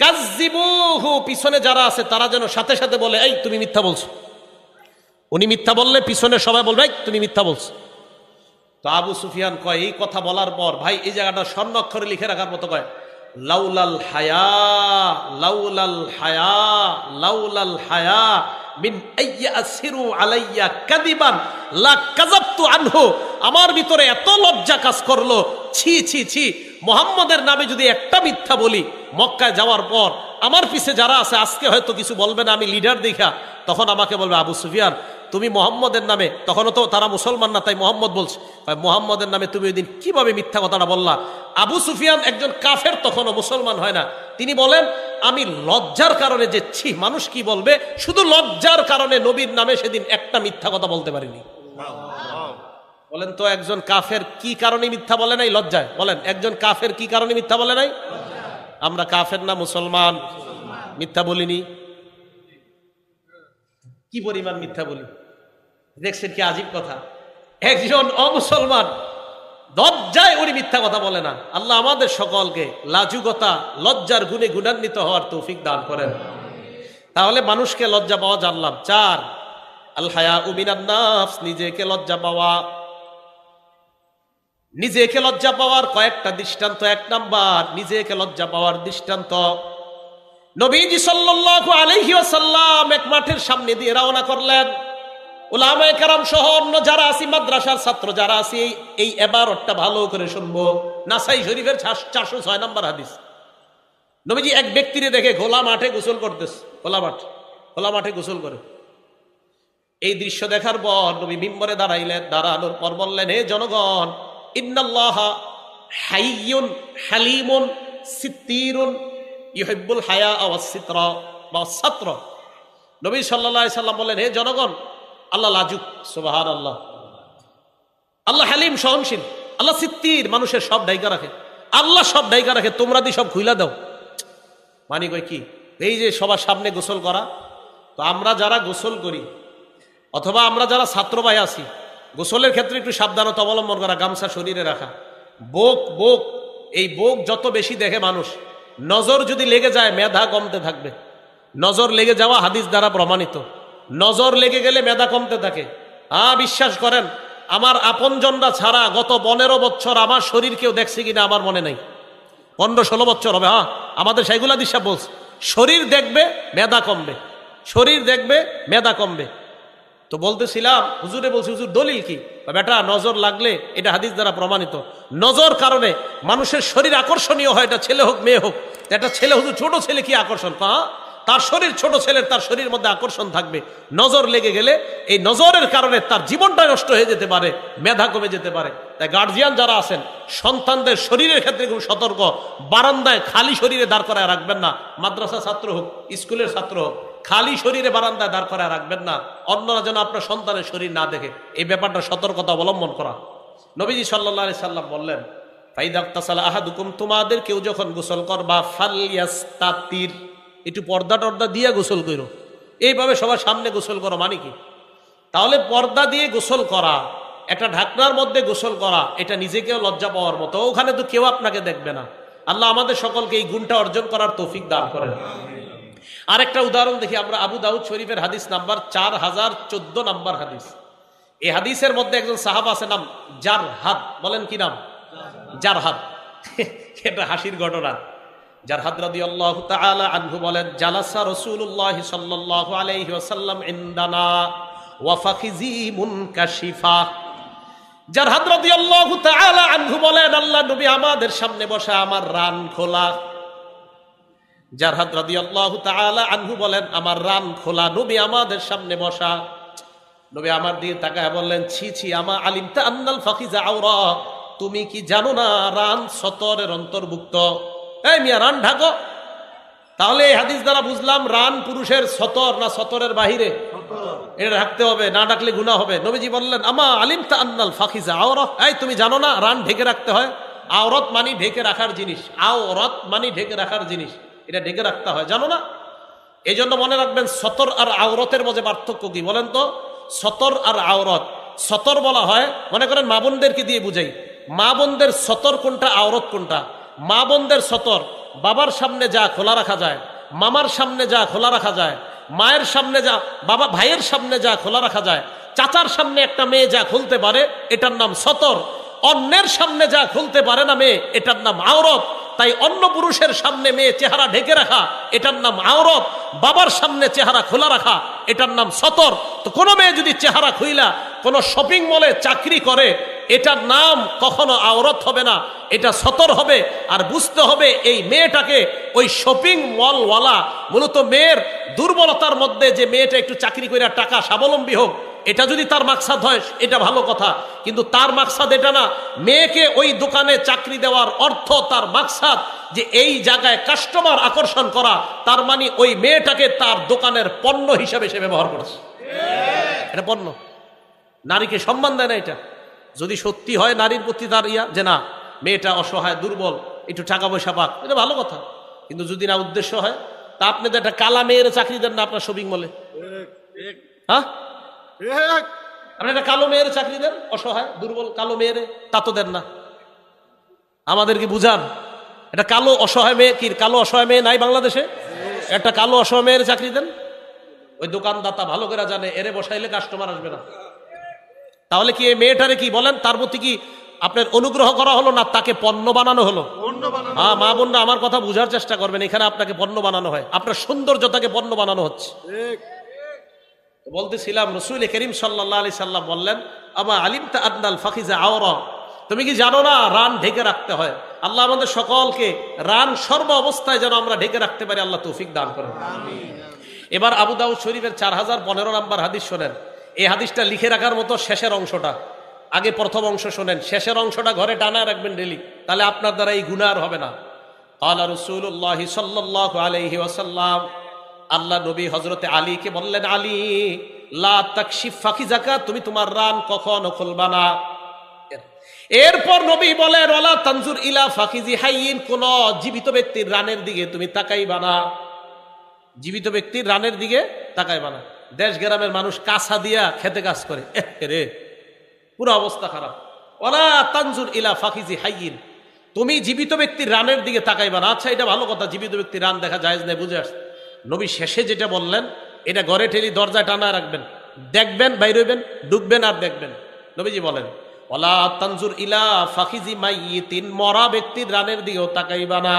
কাযযিবুহু, পিছনে যারা আছে তারা যেন সাথে সাথে বলে এই তুমি মিথ্যা বলছো। উনি মিথ্যা বললে পিছনে সবাই বলবে এই তুমি মিথ্যা বলছো। তো আবু সুফিয়ান কয়, এই কথা বলার পর ভাই এই জায়গাটা স্বর্ণ অক্ষরে লিখে রাখার মতো, কয় লাউলাল হায়া, লাউলাল হায়া, লাউলাল হায়া মিন আইয়াসিরু আলাইয়া কাযিবান লা কাযাবতু আনহু। আমার ভিতরে এত লজ্জা কাজ করলো, ছি ছি ছি, মুহাম্মদের নামে যদি একটা মিথ্যা বলি, মক্কায় যাওয়ার পর আমার পিছে যারা আছে আজকে হয়তো কিছু বলবে না, আমি লিডার দেখা, তখন আমাকে বলবে আবু সুফিয়ান তুমি মোহাম্মদের নামে, তখনও তো তারা মুসলমান না তাই মোহাম্মদ বলছে, মোহাম্মদের নামে তুমি ওই দিন কিভাবে মিথ্যা কথাটা বললা? আবু সুফিয়ান একজন কাফের, তখনও মুসলমান হয় না। তিনি বলেন আমি লজ্জার কারণে, যে ছি মানুষ কি বলবে, শুধু লজ্জার কারণে নবীর নামে সেদিন একটা মিথ্যা কথা বলতে পারিনি। বলেন তো একজন কাফের কি কারণে মিথ্যা বলে নাই? লজ্জায়। বলেন একজন কাফের কি কারণে মিথ্যা বলে নাই? আমরা কাফের না মুসলমান? মিথ্যা বলিনি? কি পরিমাণ মিথ্যা বলি দেখছেন, কি আজীব কথা। একজন অমুসলমান লজ্জায় উনি মিথ্যা কথা বলে না। আল্লাহ আমাদের সকলকে লাজুকতা, লজ্জার গুণে গুণান্বিত হওয়ার তৌফিক দান করেন। তাহলে মানুষকে লজ্জা পাওয়া জানলাম। 4, আল হায়াউ মিনান নাফস, নিজেকে লজ্জা পাওয়া। নিজেকে লজ্জা পাওয়ার কয়েকটা দৃষ্টান্ত। 1 নাম্বার, নিজেকে লজ্জা পাওয়ার দৃষ্টান্ত, নবীজি সাল্লাল্লাহু আলাইহি ওয়াসাল্লাম এক মাঠের সামনে দিয়ে রওনা করলেন। উলামায়ে কেরাম সহ অন্য যারা আছি, মাদ্রাসার ছাত্র যারা আছি, এই ইবারতটা ভালো করে শুনবো। নাসাই শরীফের 406 নম্বর হাদিস। নবীজি এক ব্যক্তিরে দেখে খোলা মাঠে গোসল করতেছে, খোলা মাঠে গোসল করে। এই দৃশ্য দেখার পর নবী মিম্বরে দাঁড়াইলেন। দাঁড়ানোর পর বললেন, হে জনগণ, ইন্নাল্লাহা হাইয়ুন হালিমুন সিত্তিরুন ইউহিব্বুল হায়া ওয়াস সিতরা ওয়াস সাতর। নবী সাল্লাল্লাহু আলাইহি সাল্লাম বললেন, হে জনগণ, আল্লাহ লাজুক। সুবহানাল্লাহ। আল্লাহ হালিম, সহনশীল, আল্লাহ সিত্তির, মানুষের সব ডাইকা রাখে, আল্লাহ সব ডাইকা রাখে, তোমরা দি সব খুইলা দাও। মানি কই কি এই যে সবার সামনে গোসল করা, তো আমরা যারা গোসল করি অথবা আমরা যারা ছাত্র ভাই আছি, গোসলের ক্ষেত্রে একটু সাবধানতা অবলম্বন করা, গামছা শরীরে রাখা। বোক এই বোক যত বেশি দেখে মানুষ, নজর যদি লেগে যায় মেধা কমতে থাকবে। নজর লেগে যাওয়া হাদিস দ্বারা প্রমাণিত। নজর লেগে গেলে মেধা কমতে থাকে। বিশ্বাস করেন, আমার আপনজনরা ছাড়া গত 15 বছর আমার শরীর কেউ দেখছে কিনা আমার মনে নাই। 15-16 বছর হবে। আমাদের সেগুলা দিশা বলছে, শরীর দেখবে মেধা কমবে, শরীর দেখবে মেধা কমবে। তো বলতেছিলাম, হুজুরে বলছি, হুজুর দলিল কি? বেটা, নজর লাগলে এটা হাদিস দ্বারা প্রমাণিত। নজর কারণে মানুষের শরীর আকর্ষণীয় হয়, এটা ছেলে হোক মেয়ে হোক। এটা ছেলে, হুজুর ছোট ছেলে কি আকর্ষণ? তার শরীর ছোট, ছেলের তার শরীরের মধ্যে আকর্ষণ থাকবে। নজর লেগে গেলে এই নজরের কারণে তার জীবনটা নষ্ট হয়ে যেতে পারে, মেধা কমে যেতে পারে। তাই গার্জিয়ান যারা আছেন, সন্তানদের শরীরের ক্ষেত্রে খুব সতর্ক। বারান্দায় খালি শরীরে দাঁড় করায় রাখবেন না। মাদ্রাসা ছাত্র হোক, স্কুলের ছাত্র হোক, খালি শরীরে বারান্দায় দাঁড় করায় রাখবেন না, অন্যরা যেন আপনার সন্তানের শরীর না দেখে। এই ব্যাপারটা সতর্কতা অবলম্বন করা। নবীজি সাল্লাল্লাহু আলাইহি সাল্লাম বললেন, ফাইদা ইগতাসালা আহাদুকুম, তোমাদের কেউ যখন গোসল করবা, ফালইয়াস্তাতির, একটু পর্দা টর্দা দিয়ে গোসল করো। এইভাবে সবার সামনে গোসল করো মানে কি? তাহলে পর্দা দিয়ে গোসল করা, একটা ঢাকনার মধ্যে গোসল করা, এটা নিজেকেও লজ্জা পাওয়ার মতো। ওখানে তো কেউ আপনাকে দেখবে না। আল্লাহ আমাদের সকলকে এই গুণটা অর্জন করার তৌফিক দান করেন। আরেকটা উদাহরণ দেখি আমরা, আবু দাউদ শরীফের হাদিস নাম্বার 4014 নাম্বার হাদিস। এই হাদিসের মধ্যে একজন সাহাবা আছে, নাম জারহাদ। বলেন কি নাম? জারহাদ। এটা হাসির ঘটনা। জারহাদ রাদিয়াল্লাহু তাআলা আনহু বলেন, জালাসা রাসূলুল্লাহ সাল্লাল্লাহু আলাইহি ওয়াসাল্লাম ইনদানা ওয়া ফাখিজি মুনকাশিফা। জারহাদ রাদিয়াল্লাহু তাআলা আনহু বলেন, আল্লাহ নবী আমাদের সামনে বসা, আমার রান খোলা। জারহাদ রাদিয়াল্লাহু তাআলা আনহু বলেন, আমার রান খোলা, নবী আমাদের সামনে বসা। নবী আমার দিকে তাকায় বললেন, ছি ছি, আমা আলিমতা আন্নাল ফাখিজা আওরা, তুমি কি জানো না রান সতরের অন্তর্ভুক্ত? এই মিয়া, রান ঢাকো। তাহলে এই হাদিস দ্বারা বুঝলাম রান পুরুষের সতর না সতরের বাহিরে, এটা ঢাকতে হবে, না ঢাকলে গুনাহ হবে। নবীজি বললেন, আমা আলিমতা আন্নাল ফাখিজা আওরা, এই তুমি জানো না রান ঢেকে রাখতে হয়? আওরত মানে ঢেকে রাখার জিনিস, আওরত মানে ঢেকে রাখার জিনিস, এটা ঢেকে রাখতে হয়, জানো না? এই জন্য মনে রাখবেন, সতর আর আওরতের মধ্যে পার্থক্য কি বলেন তো? সতর আর আওরত, সতর বলা হয়, মনে করেন মা বোনদেরকে দিয়ে বুঝাই, মা বোনদের সতর কোনটা, আওরত কোনটা? মা বোনদের সতর বাবার সামনে যা খোলা রাখা যায়, মামার সামনে যা খোলা রাখা যায়, মায়ের সামনে যা, বাবা ভাইয়ের সামনে যা খোলা রাখা যায়, চাচার সামনে একটা মেয়ে যা খুলতে পারে, এটার নাম সতর। অন্যের সামনে যা খুলতে পারে না মেয়ে, এটার নাম আওরত। তাই অন্য পুরুষের সামনে মেয়ে চেহারা ঢেকে রাখা, এটার নাম আওরত। বাবার সামনে চেহারা খোলা রাখা, এটার নাম সতর। তো কোনো মেয়ে যদি চেহারা খুইলা কোনো শপিং মলে চাকরি করে, এটার নাম কখনো আওরত হবে না, এটা সতর হবে। আর বুঝতে হবে এই মেয়েটাকে ওই শপিং মলওয়ালা, মূলত মেয়ের দুর্বলতার মধ্যে যে মেয়েটা একটু চাকরি করে টাকা স্বাবলম্বী হোক, এটা যদি তার মাকসাদ হয় এটা ভালো কথা, কিন্তু তার মাকসাদ এটা না। মেয়েকে ওই দোকানে চাকরি দেওয়ার অর্থ, তার মাকসাদ যে এই জায়গায় কাস্টমার আকর্ষণ করা, তার মানে ওই মেয়েটাকে তার দোকানের পণ্য হিসাবে সে ব্যবহার করছে। এটা পণ্য, নারীকে সম্মান দেয় না। এটা যদি সত্যি হয় নারীর প্রতি তার যে না, মেয়েটা অসহায় দুর্বল, একটু টাকা পয়সা পাক, এটা ভালো কথা। কিন্তু যদি না উদ্দেশ্য হয়, তা আপনি তো একটা কালা মেয়ের চাকরি দেন না আপনার শপিং মলে, হ্যাঁ? আপনি একটা কালো মেয়ের চাকরি দেন, অসহায় দুর্বল কালো মেয়ের, তা তো দেন না। আমাদেরকে বুঝান, এটা কালো অসহায় মেয়ে, কি কালো অসহায় মেয়ে নাই বাংলাদেশে? একটা কালো অসহায় মেয়ের চাকরি দেন। ওই দোকানদাতা ভালো করে জানে এরে বসাইলে কাস্টমার আসবে না। তাহলে কি এই মেয়েটারে কি বলেন, তার প্রতি কি আপনার অনুগ্রহ করা হলো না তাকে পণ্য বানানো হলো? হ্যাঁ, মা বোনরা আমার কথা বুঝার চেষ্টা করবেন, এখানে আপনাকে পণ্য বানানো হয়, আপনার সৌন্দর্যতাকে পণ্য বানানো হচ্ছে। বলতেছিলাম, রাসূল করিম সাল্লাল্লাহু আলাইহি সাল্লাম বললেন, আমা আলিমতা আন্নাল ফাখিজা আওরা, তুমি কি জানো না রান ঢেকে রাখতে হয়? আল্লাহ আমাদের সকলকে রান সর্ব অবস্থায় যেন আমরা ঢেকে রাখতে পারি, আল্লাহ তৌফিক দান করেন। এবার আবু দাউদ শরীফের 4015 নাম্বার হাদিস শোনেন। এই হাদিসটা লিখে রাখার মতো শেষের অংশটা, আগে প্রথম অংশ শোনেন, শেষের অংশটা ঘরে টানায় রাখবেন ডেলি, তাহলে আপনার দ্বারা এই গুনাহ আর হবে না। ক্বালা রাসূলুল্লাহ সাল্লাল্লাহু আলাইহি ওয়াসাল্লাম, আল্লাহ নবী হযরতে আলীকে বললেন, আলী লা তাকশিফ ফাখিজাকা, তুমি তোমার রান কখনো খুলবা না। এরপর নবী বলেন ওয়ালা তানজুর ইলা ফাকিজি হাইয়িন, কোন জীবিত ব্যক্তির রানের দিকে তুমি তাকাইবা না, জীবিত ব্যক্তির রানের দিকে তাকাইবা না। দেশ গ্রামের মানুষ কাঁচা দিয়া খেতে কাজ করে, রে পুরো অবস্থা খারাপ। ওয়ালা তানজুর ইলা ফাকিজি হাইয়িন, তুমি জীবিত ব্যক্তির রানের দিকে তাকাইবা না। আচ্ছা, এটা ভালো কথা, জীবিত ব্যক্তির রান দেখা জায়েজ নেই, বুঝে আসছে। নবী শেষে যেটা বললেন, এটা ঘরে ঠেলি দরজায় টানা রাখবেন, দেখবেন, বাইরে হইবেন, ঢুকবেন আর দেখবেন। নবীজি বলেন ওয়ালা তানজুর ইলা ফাকিজি মাইয়িতিন, মরা ব্যক্তির রানের দিকেও তাকাইবা না।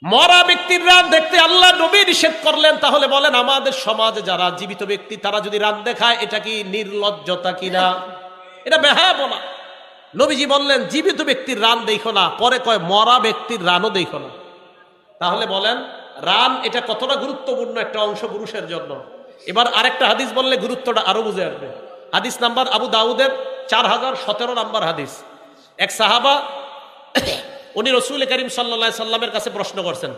মরা ব্যক্তির রান দেখতে আল্লাহ নবী নিষেধ করলেন। তাহলে বলেন আমাদের সমাজে যারা জীবিত ব্যক্তি তারা যদি রান দেখায়, এটা কি নির্লজ্জতা কিনা? এটা বেহায়াপনা। নবীজি বললেন জীবিত ব্যক্তির রান দেখো না, পরে কয় মরা ব্যক্তির রানও দেখো না। তাহলে বলেন রান এটা কতটা গুরুত্বপূর্ণ একটা অংশ পুরুষের জন্য। এবার আরেকটা হাদিস বললে গুরুত্বটা আরো বুঝে আসবে। হাদিস নাম্বার আবু দাউদের 4017 নাম্বার হাদিস। এক সাহাবা উনি রাসূল করিম সাল্লাল্লাহু আলাইহি সাল্লামের কাছে প্রশ্ন করছেন।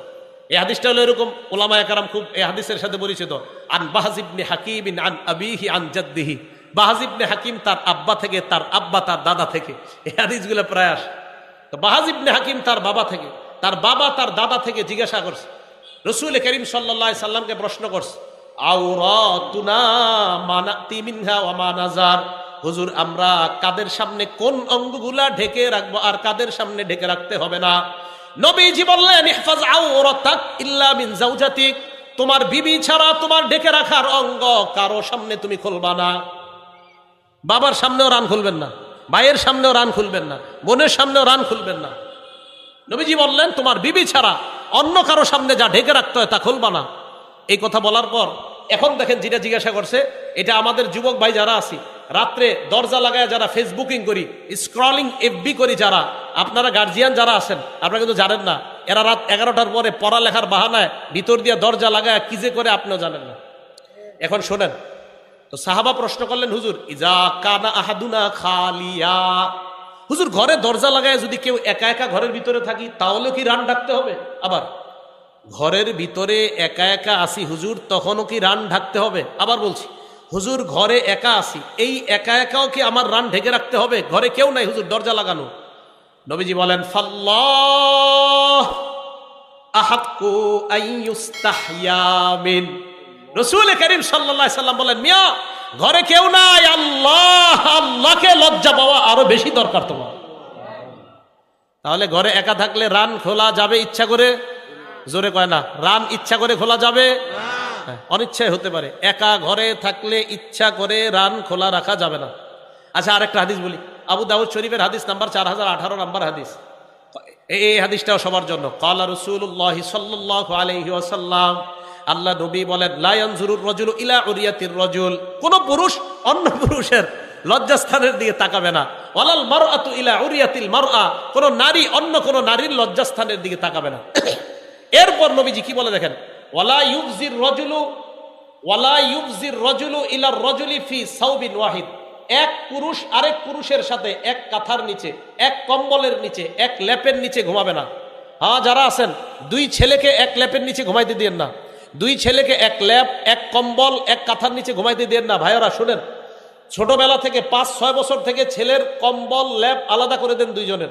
এই হাদিসটা হলো এরকম, উলামায়ে কেরাম খুব এই হাদিসের সাথে পরিচিত। আন বাহজ ইবনে হাকিম আন আবিহি আন জাদ্দিহি, বাহজ ইবনে হাকিম তার আব্বা থেকে, তার আব্বা তার দাদা থেকে। এই হাদিসগুলো প্রায় আসে। তো বাহজ ইবনে হাকিম তার বাবা থেকে, তার বাবা তার দাদা থেকে জিজ্ঞাসা করছে, রাসূল করিম সাল্লাল্লাহু আলাইহি সাল্লামকে প্রশ্ন করছে, আওরাতুনা মানাতি মিনহা ওয়া মা নাজার, হুজুর আমরা কাদের সামনে কোন অঙ্গগুলা ঢেকে রাখবো আর কাদের সামনে ঢেকে রাখতে হবে না? নবীজি বললেন ইহফাজ আওরাতাক ইল্লা মিন যাওজাতিক, তোমার বিবি ছাড়া তোমার ঢেকে রাখার অঙ্গ কারো সামনে তুমি খুলবা না। বাবার সামনেও রান খুলবেন না, ভাইয়ের সামনেও রান খুলবেন না, বোনের সামনেও রান খুলবেন না। নবীজি বললেন তোমার বিবি ছাড়া অন্য কারো সামনে যা ঢেকে রাখতে হয় তা খুলবা না। এই কথা বলার পর এখন দেখেন যেটা জিজ্ঞাসা করছে, এটা আমাদের যুবক ভাই যারা আছি, রাত্রে দরজা লাগায় যারা ফেসবুকিং করি, স্ক্রলিং এফবি করি যারা, আপনারা গার্জিয়ান যারা আছেন আপনারা কিন্তু জানেন না, এরা রাত 11টার পরে পড়ালেখার বাহানায় ভিতর দিয়ে দরজা লাগায় কি যে করে আপনিও জানেন না। এখন শোনেন, তো সাহাবা প্রশ্ন করলেন হুজুর ইজা কানা আহাদুনা খালিয়া, হুজুর ঘরে দরজা লাগায় যদি কেউ একা একা ঘরের ভিতরে থাকি তাহলেও কি রান ডাকতে হবে? আবার ঘরের ভিতরে একা একা আসি হুজুর তখনও কি রান ঢাকতে হবে? আবার বলছি হুজুর ঘরে একা আসি, এই একা একাও কি আমার রান ঢেকে রাখতে হবে? ঘরে কেউ নাই হুজুর, দরজা লাগানো। নবীজি বলেন ফাল্লাহ আহাক্কু আইয়ুস্তাহইয়া মিন, রাসূল করিম সাল্লাল্লাহু আলাইহি সাল্লাম বলেন মিয়া ঘরে কেউ নাই, আল্লাহ, আল্লাহকে লজ্জা পাওয়া আরো বেশি দরকার তোমার। তাহলে ঘরে একা থাকলে রান খোলা যাবে ইচ্ছা করে? জোরে কয় না, রান ইচ্ছা করে খোলা যাবে? অনিচ্ছায় হতে পারে। একা ঘরে থাকলে ইচ্ছা করে রান খোলা রাখা যাবে না। আচ্ছা আরেকটা হাদিস বলি, আবু দাউদ শরীফের হাদিস নাম্বার 4018 নাম্বার হাদিস। এই হাদিসটাও সবার জন্য। ক্বালা রাসূলুল্লাহ সাল্লাল্লাহু আলাইহি ওয়াসাল্লাম, আল্লাহ নবী বলেন লা ইয়ানজুরুর রাজুলু ইলা উরিয়াতির রাজুল, কোন পুরুষ অন্য পুরুষের লজ্জাস্থানের দিকে তাকাবে না। ওয়ালাল মারআতু ইলা উরিয়াতিল মারআ, কোন নারী অন্য কোন নারীর লজ্জাস্থানের দিকে তাকাবে না। এরপর নবীজি কি বলে দেখেন, ওয়ালা ইউফজির রাজুলু ইলার রাজুলি ফি সাওবিন ওয়াহিদ, এক পুরুষ আরেক পুরুষের সাথে এক কাঁথার নিচে, এক কম্বলের নিচে, এক লেপের নিচে ঘুমাবে না। হ্যাঁ যারা আছেন, দুই ছেলেকে এক লেপের নিচে ঘুমাইতে দিয়েন না, দুই ছেলেকে এক লেপ, এক কম্বল, এক কাঁথার নিচে ঘুমাইতে দিয়েন না। ভাইয়েরা শুনেন, ছোটবেলা থেকে 5-6 বছর থেকে ছেলের কম্বল লেপ আলাদা করে দেন, দুইজনের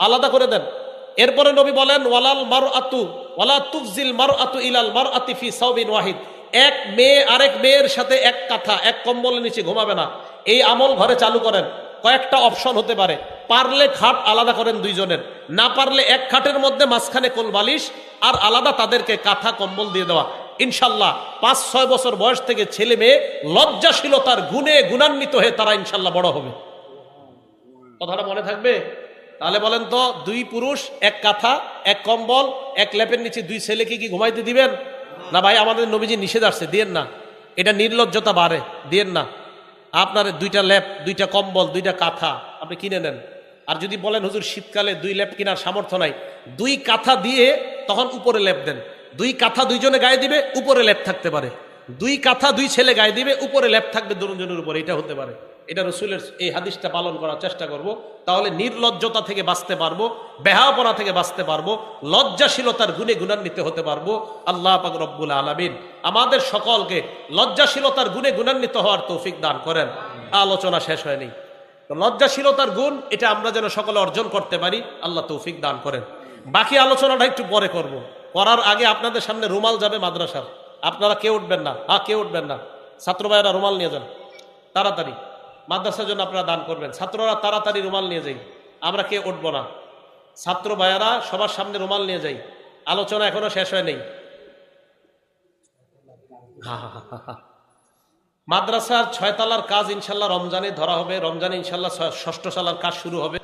আলাদা করে দেন। এরপরে নবী বলেন ওয়ালাল মারআতু ওয়ালা তুফজিল মারআতু ইলাল মারআতি ফি সাওবিন ওয়াহিদ, এক মেয়ে আরেক মেয়ের সাথে এক কাঁথা এক কম্বলের নিচে ঘুমাবে না। এই আমল ঘরে চালু করেন। কয়েকটা অপশন হতে পারে, পারলে খাট আলাদা করেন দুইজনের, না পারলে এক খাটের মধ্যে মাঝখানে কোল বালিশ আর আলাদা তাদেরকে কাঁথা কম্বল দিয়ে দেওয়া। ইনশাল্লাহ 5-6 বছর বয়স থেকে ছেলে মেয়ে লজ্জাশীলতার গুণে গুণান্বিত হয়ে তারা ইনশাল্লাহ বড় হবে। কথাটা মনে থাকবে? তাহলে বলেন তো, দুই পুরুষ এক কাঁথা এক কম্বল এক লেপের নিচে দুই ছেলেকে কি ঘুমাইতে দিবেন? না ভাই, আমাদের নবীজি নিষেধ আসছে, দিয়েন না। এটা নির্লজ্জতা বাড়ে, দিয়েন না। আপনার দুইটা লেপ, দুইটা কম্বল, দুইটা কাঁথা আপনি কিনে নেন। আর যদি বলেন হুজুর শীতকালে 2 লেপ কেনার সামর্থ্য নাই, 2 কাঁথা দিয়ে তখন উপরে লেপ দেন। 2 কাঁথা দুইজনে গায়ে দিবে, উপরে লেপ থাকতে পারে। 2 কাঁথা 2 ছেলে গায়ে দিবে, উপরে লেপ থাকবে দুজনের উপরে। এটা হতে পারে। এটা রাসূলের এই হাদিসটা পালন করার চেষ্টা করব, তাহলে নির্লজ্জতা থেকে বাঁচতে পারবো, বেহায়াপনা থেকে বাঁচতে পারবো, লজ্জাশীলতার গুণে গুণান্বিত হতে পারবো। আল্লাহ পাক রব্বুল আলামিন আমাদের সকলকে লজ্জাশীলতার গুণে গুণান্বিত হওয়ার তৌফিক দান করেন। আলোচনা শেষ হয়নি। তো লজ্জাশীলতার গুণ এটা আমরা যেন সকলে অর্জন করতে পারি, আল্লাহ তৌফিক দান করেন। বাকি আলোচনাটা একটু পরে করব। করার আগে আপনাদের সামনে রুমাল যাবে মাদ্রাসার, আপনারা কেউ উঠবেন না, কেউ উঠবেন না। ছাত্র ভাইয়েরা রুমাল নিয়ে যান তাড়াতাড়ি, মাদ্রাসার জন্য আপনারা দান করবেন। ছাত্ররা তাড়াতাড়ি রুমাল নিয়ে যাই, আমরা কেউ উঠবো না। ছাত্র ভাইয়েরা সবার সামনে রুমাল নিয়ে যাই, আলোচনা এখনো শেষ হয় নেই। মাদ্রাসার 6 তলার কাজ ইনশাল্লাহ রমজানে ধরা হবে, রমজানে ইনশাল্লাহ 6ষ্ঠ সালার কাজ শুরু হবে।